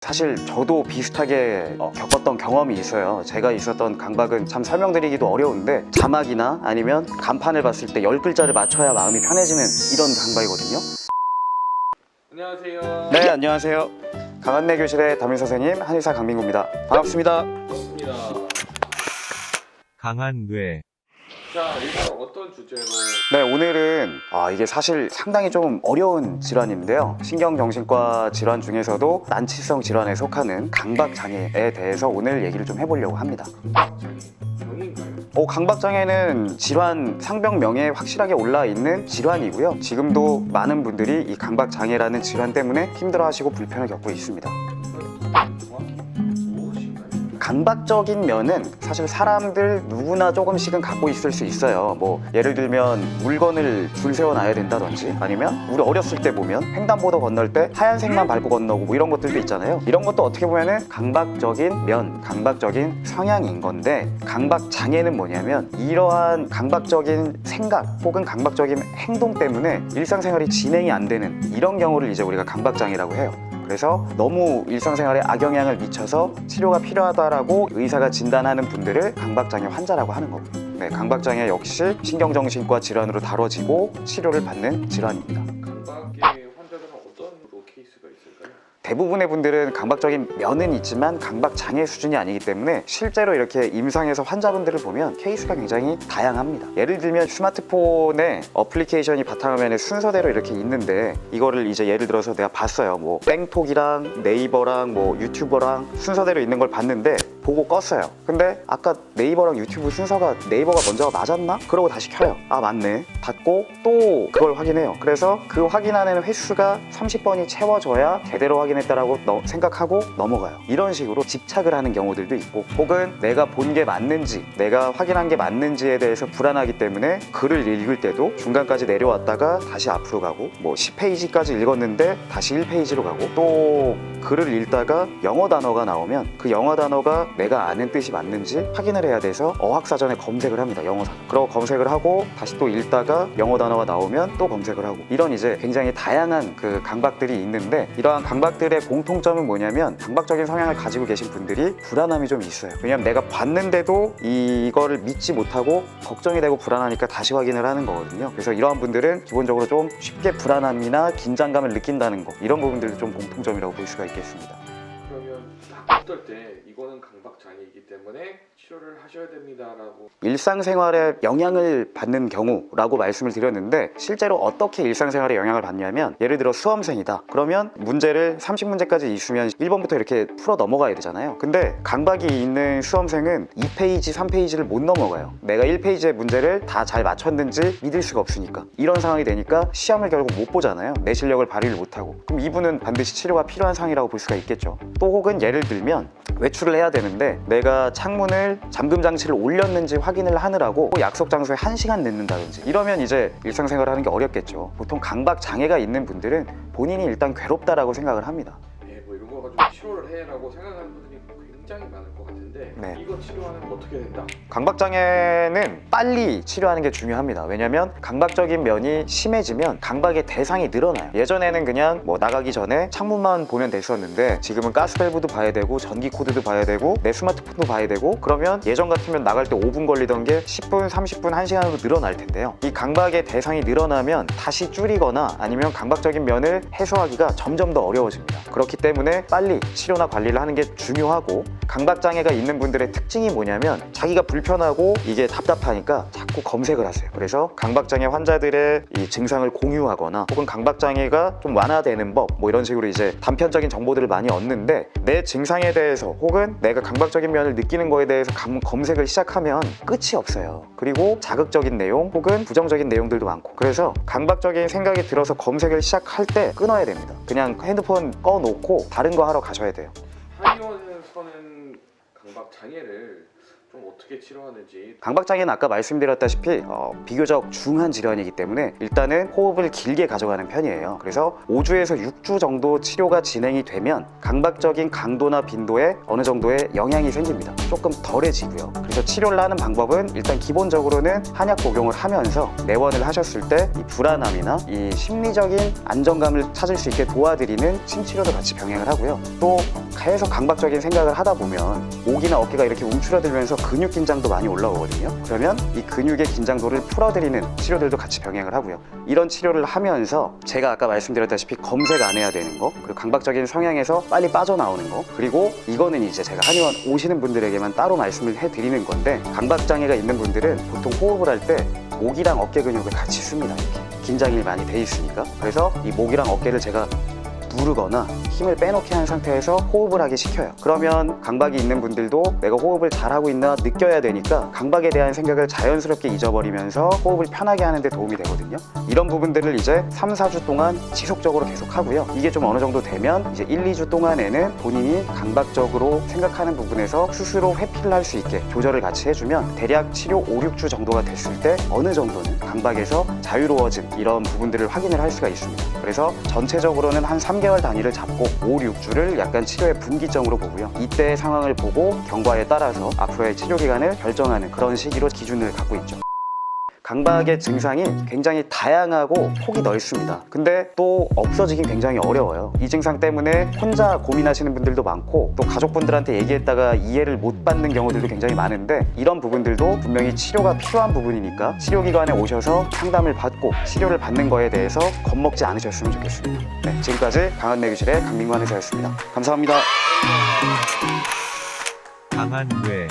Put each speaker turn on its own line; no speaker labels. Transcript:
사실 저도 비슷하게 겪었던 경험이 있어요. 제가 있었던 강박은 참 설명드리기도 어려운데 자막이나 아니면 간판을 봤을 때 10글자를 맞춰야 마음이 편해지는 이런 강박이거든요.
안녕하세요.
네, 안녕하세요. 강한내 교실의 담임선생님 한의사 강민구입니다. 반갑습니다.
반갑습니다.
강한뇌.
자, 일단 어떤 주제로?
네, 오늘은 이게 사실 상당히 좀 어려운 질환인데요. 신경정신과 질환 중에서도 난치성 질환에 속하는 강박장애에 대해서 오늘 얘기를 좀 해보려고 합니다.
강박장애 병인가요?
강박장애는 질환 상병명에 확실하게 올라 있는 질환이고요. 지금도 많은 분들이 이 강박장애라는 질환 때문에 힘들어하시고 불편을 겪고 있습니다.
정확히 무엇인가요?
강박적인 면은 사실 사람들 누구나 조금씩은 갖고 있을 수 있어요. 뭐 예를 들면 물건을 줄 세워놔야 된다든지, 아니면 우리 어렸을 때 보면 횡단보도 건널 때 하얀색만 밟고 건너고 뭐 이런 것들도 있잖아요. 이런 것도 어떻게 보면은 강박적인 면, 강박적인 성향인 건데, 강박장애는 뭐냐면 이러한 강박적인 생각 혹은 강박적인 행동 때문에 일상생활이 진행이 안 되는 이런 경우를 이제 우리가 강박장애라고 해요. 그래서 너무 일상생활에 악영향을 미쳐서 치료가 필요하다라고 의사가 진단하는 분들을 강박장애 환자라고 하는 거고요. 네, 강박장애 역시 신경정신과 질환으로 다뤄지고 치료를 받는 질환입니다.
강박의 환자들은 어떤 케이스가 있을까요?
대부분의 분들은 강박적인 면은 있지만 강박장애 수준이 아니기 때문에 실제로 이렇게 임상에서 환자분들을 보면 케이스가 굉장히 다양합니다. 예를 들면 스마트폰에 어플리케이션이 바탕화면에 순서대로 이렇게 있는데, 이거를 이제 예를 들어서 내가 봤어요. 뭐 땡톡이랑 네이버랑 뭐 유튜버랑 순서대로 있는 걸 봤는데 보고 껐어요. 근데 아까 네이버랑 유튜브 순서가 네이버가 먼저가 맞았나? 그러고 다시 켜요. 아, 맞네. 닫고 또 그걸 확인해요. 그래서 그 확인하는 횟수가 30번이 채워져야 제대로 확인했다라고 생각하고 넘어가요. 이런 식으로 집착을 하는 경우들도 있고, 혹은 내가 본 게 맞는지, 내가 확인한 게 맞는지에 대해서 불안하기 때문에 글을 읽을 때도 중간까지 내려왔다가 다시 앞으로 가고, 뭐 10페이지까지 읽었는데 다시 1페이지로 가고, 또 글을 읽다가 영어 단어가 나오면 그 영어 단어가 내가 아는 뜻이 맞는지 확인을 해야 돼서 어학사전에 검색을 합니다. 영어 단어. 그러고 검색을 하고 다시 또 읽다가 영어 단어가 나오면 또 검색을 하고, 이런 이제 굉장히 다양한 그 강박들이 있는데, 이러한 강박들의 공통점은 뭐냐면 강박적인 성향을 가지고 계신 분들이 불안함이 좀 있어요. 왜냐면 내가 봤는데도 이거를 믿지 못하고 걱정이 되고 불안하니까 다시 확인을 하는 거거든요. 그래서 이러한 분들은 기본적으로 좀 쉽게 불안함이나 긴장감을 느낀다는 거, 이런 부분들도 좀 공통점이라고 볼 수가 있겠습니다.
그러면 딱 어떨 때 이거는 강박장애이기 때문에 치료를 하셔야 됩니다라고.
일상생활에 영향을 받는 경우라고 말씀을 드렸는데, 실제로 어떻게 일상생활에 영향을 받냐면, 예를 들어 수험생이다. 그러면 문제를 30문제까지 있으면 1번부터 이렇게 풀어 넘어가야 되잖아요. 근데 강박이 있는 수험생은 2페이지, 3페이지를 못 넘어가요. 내가 1페이지의 문제를 다 잘 맞췄는지 믿을 수가 없으니까. 이런 상황이 되니까 시험을 결국 못 보잖아요. 내 실력을 발휘를 못하고. 그럼 이분은 반드시 치료가 필요한 상황이라고 볼 수가 있겠죠. 또 혹은 예를 들면 외출을 해야 되는데 내가 창문을 잠금 장치를 올렸는지 확인을 하느라고 약속 장소에 1시간 늦는다든지, 이러면 이제 일상생활을 하는 게 어렵겠죠. 보통 강박 장애가 있는 분들은 본인이 일단 괴롭다라고 생각을 합니다.
네, 뭐 이런 거 가지고 치료를 해라고 생각하는 분들이 굉장히 많을 것 같은데,
네.
이거 치료하면 어떻게 된다?
강박장애는 빨리 치료하는 게 중요합니다. 왜냐면 강박적인 면이 심해지면 강박의 대상이 늘어나요. 예전에는 그냥 뭐 나가기 전에 창문만 보면 됐었는데, 지금은 가스밸브도 봐야 되고 전기 코드도 봐야 되고 내 스마트폰도 봐야 되고, 그러면 예전 같으면 나갈 때 5분 걸리던 게 10분, 30분, 1시간으로 늘어날 텐데요. 이 강박의 대상이 늘어나면 다시 줄이거나 아니면 강박적인 면을 해소하기가 점점 더 어려워집니다. 그렇기 때문에 빨리 치료나 관리를 하는 게 중요하고, 강박장애가 있는 분들의 특징이 뭐냐면 자기가 불편하고 이게 답답하니까 자꾸 검색을 하세요. 그래서 강박장애 환자들의 이 증상을 공유하거나, 혹은 강박장애가 좀 완화되는 법, 뭐 이런 식으로 이제 단편적인 정보들을 많이 얻는데, 내 증상에 대해서 혹은 내가 강박적인 면을 느끼는 거에 대해서 검색을 시작하면 끝이 없어요. 그리고 자극적인 내용 혹은 부정적인 내용들도 많고, 그래서 강박적인 생각이 들어서 검색을 시작할 때 끊어야 됩니다. 그냥 핸드폰 꺼놓고 다른 거 하러 가셔야 돼요.
한의원에서는 강박장애를 좀 어떻게 치료하는지.
강박장애는 아까 말씀드렸다시피 비교적 중한 질환이기 때문에 일단은 호흡을 길게 가져가는 편이에요. 그래서 5주에서 6주 정도 치료가 진행이 되면 강박적인 강도나 빈도에 어느 정도의 영향이 생깁니다. 조금 덜해지고요. 그래서 치료를 하는 방법은 일단 기본적으로는 한약 복용을 하면서 내원을 하셨을 때 이 불안함이나 이 심리적인 안정감을 찾을 수 있게 도와드리는 침치료도 같이 병행을 하고요. 또 계속 강박적인 생각을 하다 보면 목이나 어깨가 이렇게 움츠러들면서 근육 긴장도 많이 올라오거든요. 그러면 이 근육의 긴장도를 풀어드리는 치료들도 같이 병행을 하고요. 이런 치료를 하면서 제가 아까 말씀드렸다시피 검색 안 해야 되는 거, 그리고 강박적인 성향에서 빨리 빠져나오는 거, 그리고 이거는 이제 제가 한의원 오시는 분들에게만 따로 말씀을 해드리는 건데, 강박장애가 있는 분들은 보통 호흡을 할 때 목이랑 어깨 근육을 같이 씁니다. 이렇게 긴장이 많이 돼 있으니까. 그래서 이 목이랑 어깨를 제가 누르거나 힘을 빼놓게 한 상태에서 호흡을 하게 시켜요. 그러면 강박이 있는 분들도 내가 호흡을 잘하고 있나 느껴야 되니까 강박에 대한 생각을 자연스럽게 잊어버리면서 호흡을 편하게 하는 데 도움이 되거든요. 이런 부분들을 이제 3, 4주 동안 지속적으로 계속 하고요. 이게 좀 어느 정도 되면 이제 1, 2주 동안에는 본인이 강박적으로 생각하는 부분에서 스스로 회피를 할 수 있게 조절을 같이 해주면 대략 치료 5, 6주 정도가 됐을 때 어느 정도는 강박에서 자유로워진 이런 부분들을 확인을 할 수가 있습니다. 그래서 전체적으로는 한 3개월 단위를 잡고 5, 6주를 약간 치료의 분기점으로 보고요. 이때의 상황을 보고 경과에 따라서 앞으로의 치료 기간을 결정하는 그런 시기로 기준을 갖고 있죠. 강박의 증상이 굉장히 다양하고 폭이 넓습니다. 근데 또 없어지긴 굉장히 어려워요. 이 증상 때문에 혼자 고민하시는 분들도 많고 또 가족분들한테 얘기했다가 이해를 못 받는 경우들도 굉장히 많은데, 이런 부분들도 분명히 치료가 필요한 부분이니까 치료기관에 오셔서 상담을 받고 치료를 받는 거에 대해서 겁먹지 않으셨으면 좋겠습니다. 네, 지금까지 강한내규실의 강민관 의사였습니다. 감사합니다.
강한 뇌